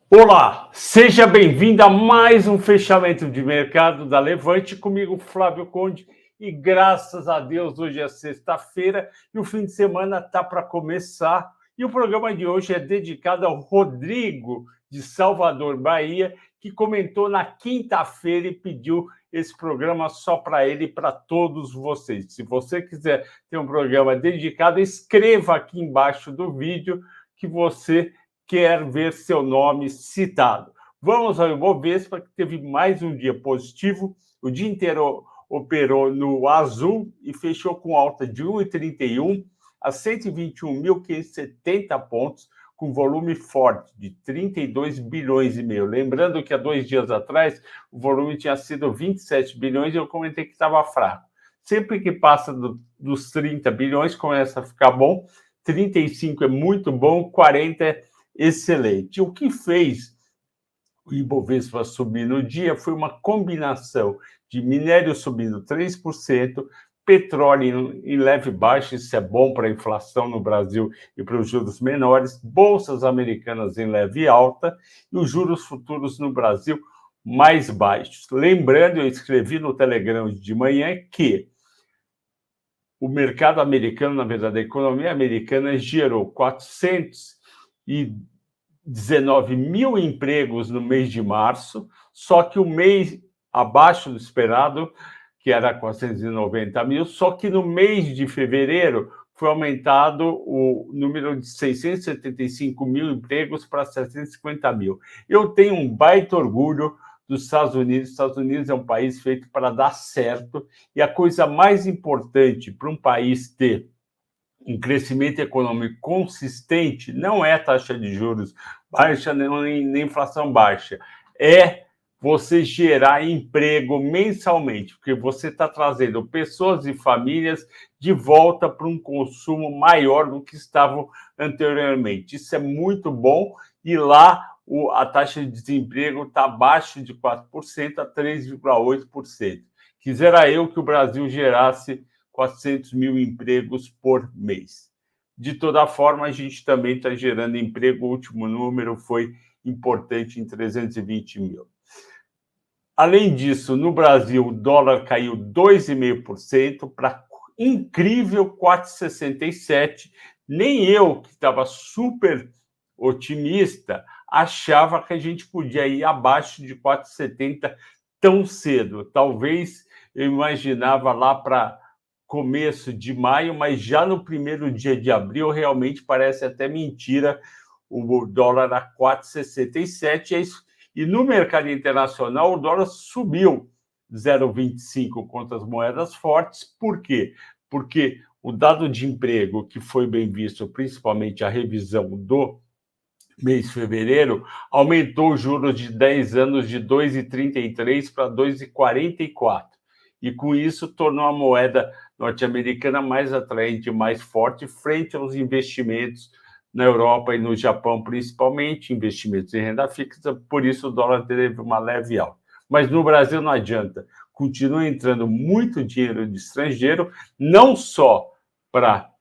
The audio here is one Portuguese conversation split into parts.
Olá, seja bem-vindo a mais um fechamento de mercado da Levante, comigo Flávio Conde, e graças a Deus hoje é sexta-feira e o fim de semana está para começar, e o programa de hoje é dedicado ao Rodrigo de Salvador, Bahia, que comentou na quinta-feira e pediu esse programa só para ele e para todos vocês. Se você quiser ter um programa dedicado, escreva aqui embaixo do vídeo que você quer ver seu nome citado. Vamos ao Ibovespa, que teve mais um dia positivo, o dia inteiro operou no azul e fechou com alta de 1,31 a 121.570 pontos, com volume forte de 32 bilhões e meio. Lembrando que há 2 dias atrás o volume tinha sido 27 bilhões e eu comentei que estava fraco. Sempre que passa dos 30 bilhões começa a ficar bom, 35 é muito bom, 40 é excelente. O que fez o Ibovespa subir no dia foi uma combinação de minério subindo 3%, petróleo em leve baixa, isso é bom para a inflação no Brasil e para os juros menores, bolsas americanas em leve alta e os juros futuros no Brasil mais baixos. Lembrando, eu escrevi no Telegram de manhã que o mercado americano, na verdade, a economia americana gerou 419 mil empregos no mês de março, só que o mês abaixo do esperado, que era 490 mil, só que no mês de fevereiro foi aumentado o número de 675 mil empregos para 750 mil. Eu tenho um baita orgulho dos Estados Unidos. Os Estados Unidos é um país feito para dar certo, e a coisa mais importante para um país ter um crescimento econômico consistente não é taxa de juros baixa, nem inflação baixa, é você gerar emprego mensalmente, porque você está trazendo pessoas e famílias de volta para um consumo maior do que estavam anteriormente. Isso é muito bom, e lá a taxa de desemprego está abaixo de 4% a 3,8%. Quisera eu que o Brasil gerasse 400 mil empregos por mês. De toda forma, a gente também está gerando emprego, o último número foi importante, em 320 mil. Além disso, no Brasil, o dólar caiu 2,5% para incrível 4,67. Nem eu, que estava super otimista, achava que a gente podia ir abaixo de 4,70 tão cedo. Talvez eu imaginava lá para começo de maio, mas já no primeiro dia de abril, realmente parece até mentira o dólar a 4,67, é isso. E no mercado internacional, o dólar subiu 0,25 contra as moedas fortes. Por quê? Porque o dado de emprego, que foi bem visto, principalmente a revisão do mês de fevereiro, aumentou os juros de 10 anos de 2,33 para 2,44. E com isso tornou a moeda norte-americana mais atraente, mais forte, frente aos investimentos na Europa e no Japão, principalmente, investimentos em renda fixa, por isso o dólar teve uma leve alta. Mas no Brasil não adianta, continua entrando muito dinheiro de estrangeiro, não só para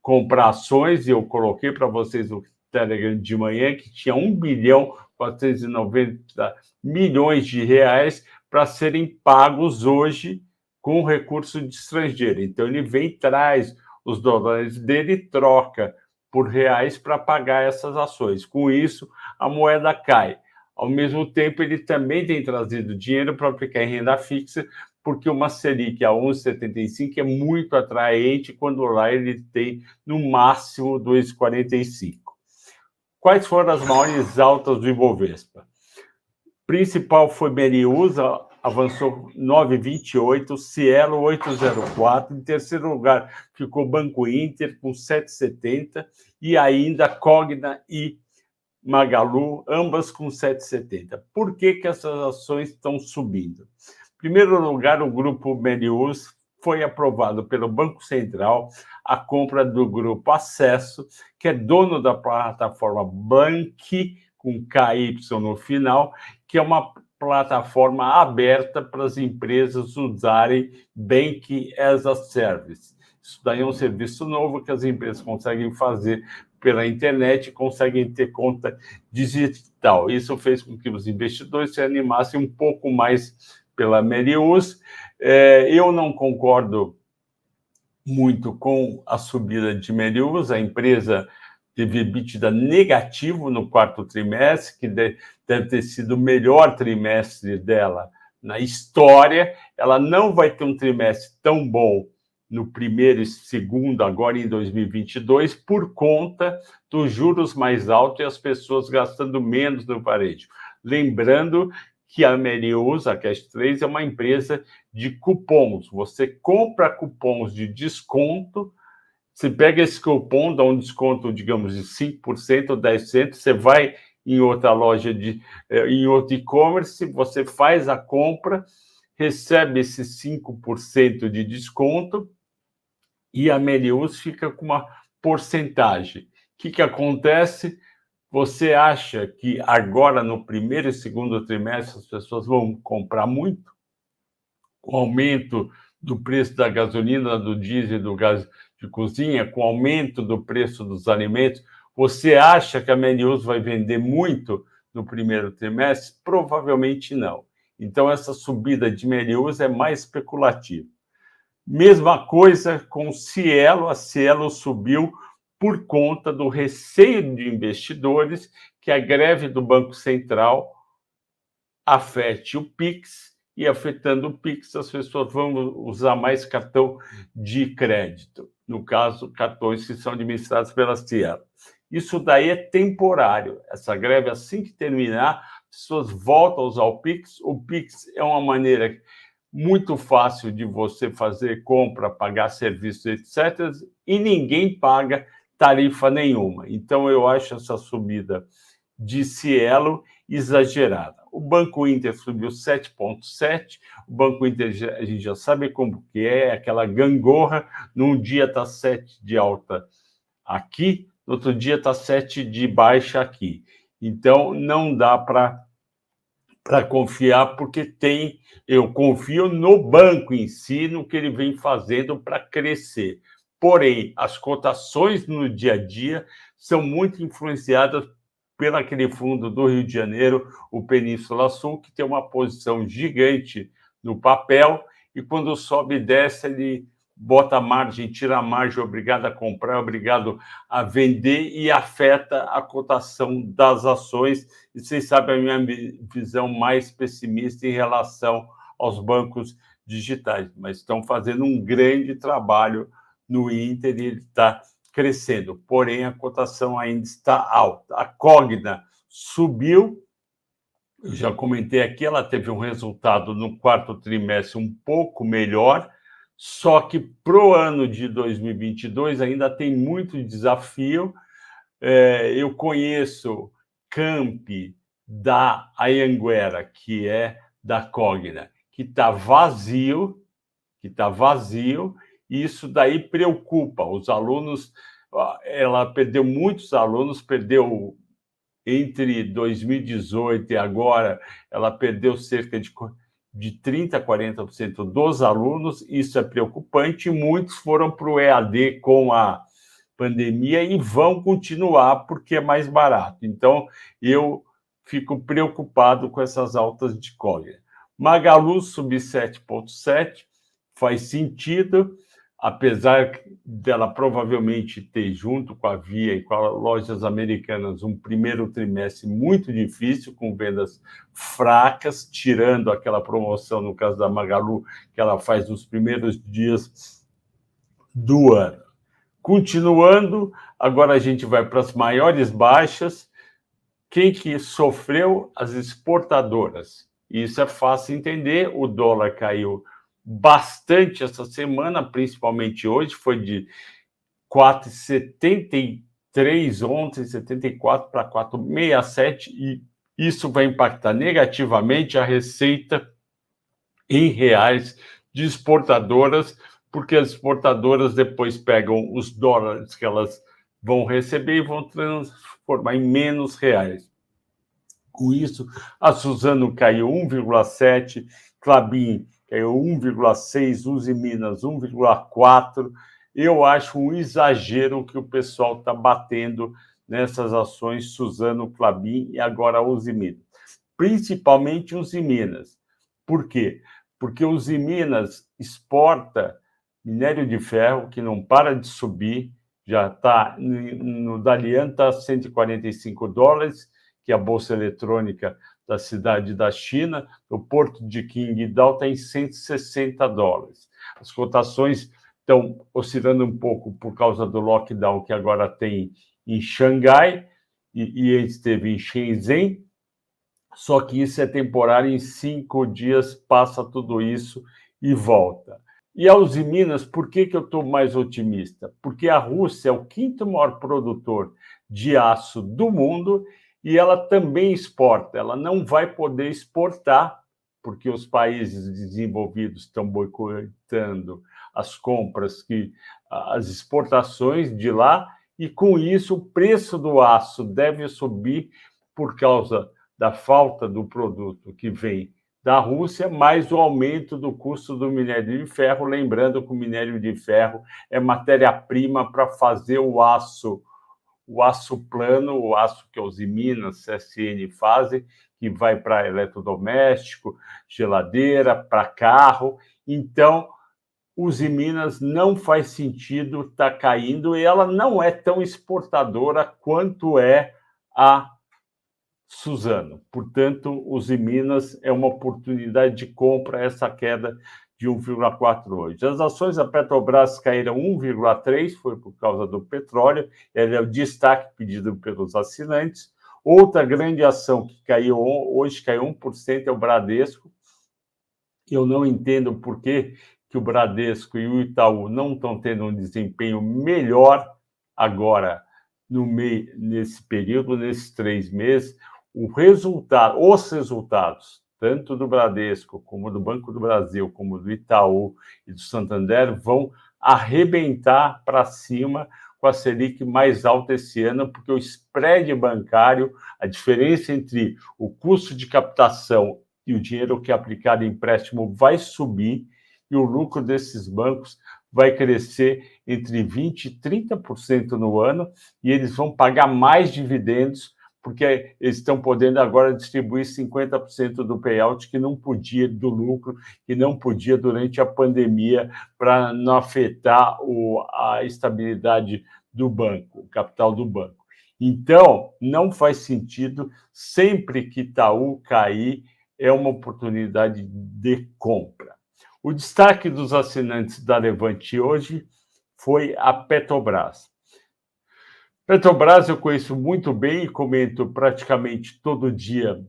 comprar ações, e eu coloquei para vocês o Telegram de manhã, que tinha 1.490 bilhões de reais para serem pagos hoje com recurso de estrangeiro. Então, ele vem e traz os dólares dele e troca por reais para pagar essas ações. Com isso, a moeda cai. Ao mesmo tempo, ele também tem trazido dinheiro para aplicar em renda fixa, porque uma Selic a 11,75 é muito atraente, quando lá ele tem, no máximo, 2,45. Quais foram as maiores altas do Ibovespa? Principal foi Meriusa, avançou 9,28, Cielo 8,04, em terceiro lugar ficou Banco Inter com 7,70 e ainda Cogna e Magalu, ambas com 7,70. Por que essas ações estão subindo? Em primeiro lugar, o grupo Melius foi aprovado pelo Banco Central a compra do grupo Acesso, que é dono da plataforma Banqi, com KY no final, que é uma plataforma aberta para as empresas usarem Bank as a Service. Isso daí é um serviço novo que as empresas conseguem fazer pela internet, conseguem ter conta digital. Isso fez com que os investidores se animassem um pouco mais pela Melius. Eu não concordo muito com a subida de Melius. A empresa teve EBITDA negativo no quarto trimestre, que deve ter sido o melhor trimestre dela na história. Ela não vai ter um trimestre tão bom no primeiro e segundo, agora em 2022, por conta dos juros mais altos e as pessoas gastando menos no varejo. Lembrando que a Melius, a Cash 3, é uma empresa de cupons. Você compra cupons de desconto, você pega esse cupom, dá um desconto, digamos, de 5% ou 10%, você vai em outra loja, em outro e-commerce, você faz a compra, recebe esse 5% de desconto e a Melius fica com uma porcentagem. O que acontece? Você acha que agora, no primeiro e segundo trimestre, as pessoas vão comprar muito? Com o aumento do preço da gasolina, do diesel, do gás de cozinha, com o aumento do preço dos alimentos, você acha que a Melius vai vender muito no primeiro trimestre? Provavelmente não. Então, essa subida de Melius é mais especulativa. Mesma coisa com Cielo. A Cielo subiu por conta do receio de investidores que a greve do Banco Central afete o Pix, e afetando o Pix, as pessoas vão usar mais cartão de crédito, no caso, cartões que são administrados pela Cielo. Isso daí é temporário. Essa greve, assim que terminar, as pessoas voltam a usar o Pix. O Pix é uma maneira muito fácil de você fazer compra, pagar serviços, etc., e ninguém paga tarifa nenhuma. Então, eu acho essa subida de Cielo exagerada. O Banco Inter subiu 7,7%. O Banco Inter, a gente já sabe como que é, aquela gangorra. Num dia está 7 de alta aqui, no outro dia está 7 de baixa aqui. Então, não dá para confiar, porque eu confio no banco em si, no que ele vem fazendo para crescer. Porém, as cotações no dia a dia são muito influenciadas pelo aquele fundo do Rio de Janeiro, o Península Sul, que tem uma posição gigante no papel, e quando sobe e desce, ele bota a margem, tira a margem, obrigado a comprar, obrigado a vender, e afeta a cotação das ações. E vocês sabem a minha visão mais pessimista em relação aos bancos digitais, mas estão fazendo um grande trabalho no Inter e ele está crescendo, porém a cotação ainda está alta. A Cogna subiu, eu já comentei aqui, ela teve um resultado no quarto trimestre um pouco melhor, só que para o ano de 2022 ainda tem muito desafio. Eu conheço Campi da Anhanguera, que é da Cogna, que está vazio, e isso daí preocupa os alunos. Ela perdeu muitos alunos, perdeu entre 2018 e agora, ela perdeu cerca de 30% a 40% dos alunos. Isso é preocupante. Muitos foram para o EAD com a pandemia e vão continuar porque é mais barato. Então, eu fico preocupado com essas altas de Cogna. Magalu subir 7,7%, faz sentido, apesar dela provavelmente ter, junto com a Via e com as lojas americanas, um primeiro trimestre muito difícil, com vendas fracas, tirando aquela promoção, no caso da Magalu, que ela faz nos primeiros dias do ano. Continuando, agora a gente vai para as maiores baixas. Quem que sofreu? As exportadoras. Isso é fácil entender. O dólar caiu bastante essa semana, principalmente hoje, foi de 4,73 ontem, 74 para 4,67, e isso vai impactar negativamente a receita em reais de exportadoras, porque as exportadoras depois pegam os dólares que elas vão receber e vão transformar em menos reais. Com isso, a Suzano caiu 1,7%, Klabin caiu 1,6%, Uzi Minas 1,4%, eu acho um exagero que o pessoal está batendo nessas ações Suzano, Klabin e agora a Usiminas. Principalmente Usiminas. Por quê? Porque Usiminas exporta minério de ferro, que não para de subir, já está no Dalian, está $145, que é a bolsa eletrônica da cidade da China, o porto de Qingdao está em $160. As cotações estão oscilando um pouco por causa do lockdown que agora tem em Xangai e esteve em Shenzhen, só que isso é temporário, em 5 dias passa tudo isso e volta. E a Usiminas, por que eu estou mais otimista? Porque a Rússia é o 5º maior produtor de aço do mundo e ela também exporta. Ela não vai poder exportar, porque os países desenvolvidos estão boicotando as compras, as exportações de lá, e com isso o preço do aço deve subir por causa da falta do produto que vem da Rússia, mais o aumento do custo do minério de ferro, lembrando que o minério de ferro é matéria-prima para fazer o aço plano, o aço que a Usiminas, CSN fazem, que vai para eletrodoméstico, geladeira, para carro. Então, Usiminas não faz sentido estar caindo e ela não é tão exportadora quanto é a Suzano. Portanto, Usiminas é uma oportunidade de compra, essa queda de 1,4 hoje. As ações da Petrobras caíram 1,3, foi por causa do petróleo, ele é o destaque pedido pelos assinantes. Outra grande ação que caiu hoje, caiu 1%, é o Bradesco. Eu não entendo por que o Bradesco e o Itaú não estão tendo um desempenho melhor agora, nesse período, nesses 3 meses. Os resultados, tanto do Bradesco, como do Banco do Brasil, como do Itaú e do Santander, vão arrebentar para cima com a Selic mais alta esse ano, porque o spread bancário, a diferença entre o custo de captação e o dinheiro que é aplicado em empréstimo vai subir, e o lucro desses bancos vai crescer entre 20% e 30% no ano, e eles vão pagar mais dividendos, porque eles estão podendo agora distribuir 50% do payout que não podia, do lucro, que não podia durante a pandemia, para não afetar a estabilidade do banco, o capital do banco. Então, não faz sentido, sempre que Itaú cair, é uma oportunidade de compra. O destaque dos assinantes da Levante hoje foi a Petrobras. Petrobras eu conheço muito bem e comento praticamente todo dia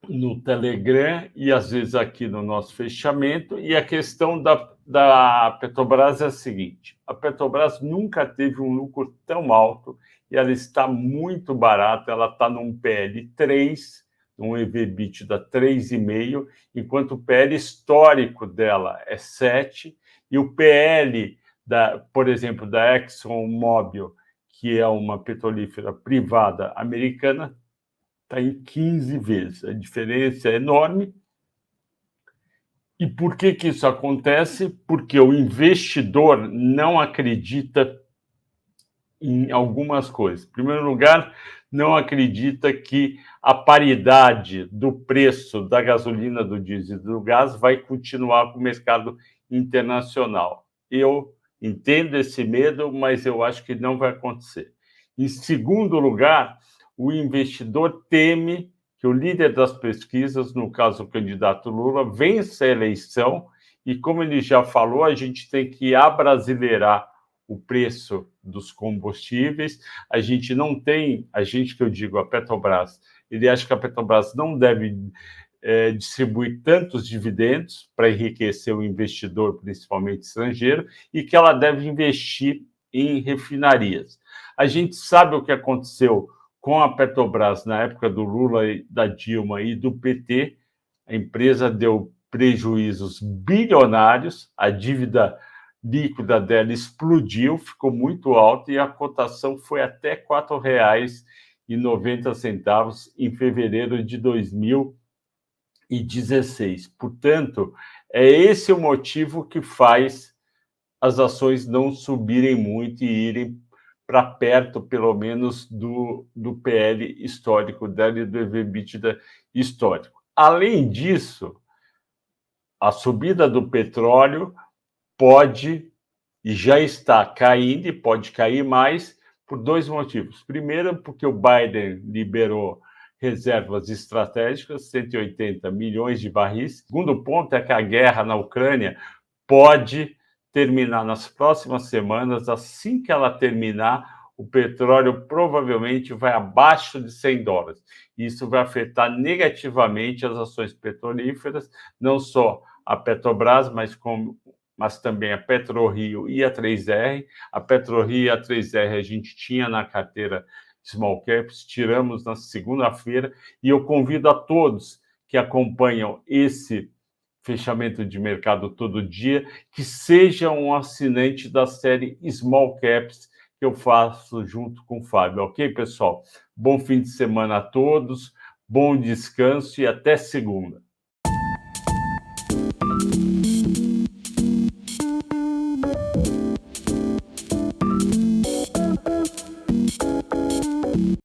no Telegram e às vezes aqui no nosso fechamento. E a questão da Petrobras é a seguinte: a Petrobras nunca teve um lucro tão alto e ela está muito barata, ela está num PL 3, num EV/EBITDA 3,5, enquanto o PL histórico dela é 7, e o PL, por exemplo, da ExxonMobil, que é uma petrolífera privada americana, está em 15 vezes. A diferença é enorme. E por que isso acontece? Porque o investidor não acredita em algumas coisas. Em primeiro lugar, não acredita que a paridade do preço da gasolina, do diesel e do gás vai continuar com o mercado internacional. Eu entendo esse medo, mas eu acho que não vai acontecer. Em segundo lugar, o investidor teme que o líder das pesquisas, no caso o candidato Lula, vença a eleição e, como ele já falou, a gente tem que abrasileirar o preço dos combustíveis. A gente não tem, a gente que eu digo, a Petrobras, ele acha que a Petrobras não deve distribuir tantos dividendos para enriquecer o investidor, principalmente estrangeiro, e que ela deve investir em refinarias. A gente sabe o que aconteceu com a Petrobras na época do Lula, da Dilma e do PT. A empresa deu prejuízos bilionários, a dívida líquida dela explodiu, ficou muito alta e a cotação foi até R$ 4,90 em fevereiro de 2016. Portanto, é esse o motivo que faz as ações não subirem muito e irem para perto, pelo menos, do PL histórico dela e do EV/EBITDA histórico. Além disso, a subida do petróleo pode e já está caindo e pode cair mais por dois motivos. Primeiro, porque o Biden liberou reservas estratégicas, 180 milhões de barris. Segundo ponto é que a guerra na Ucrânia pode terminar nas próximas semanas. Assim que ela terminar, o petróleo provavelmente vai abaixo de $100. Isso vai afetar negativamente as ações petrolíferas, não só a Petrobras, mas também a PetroRio e a 3R. A PetroRio e a 3R a gente tinha na carteira Small Caps, tiramos na segunda-feira, e eu convido a todos que acompanham esse fechamento de mercado todo dia, que seja um assinante da série Small Caps que eu faço junto com o Fábio, ok, pessoal? Bom fim de semana a todos, bom descanso e até segunda.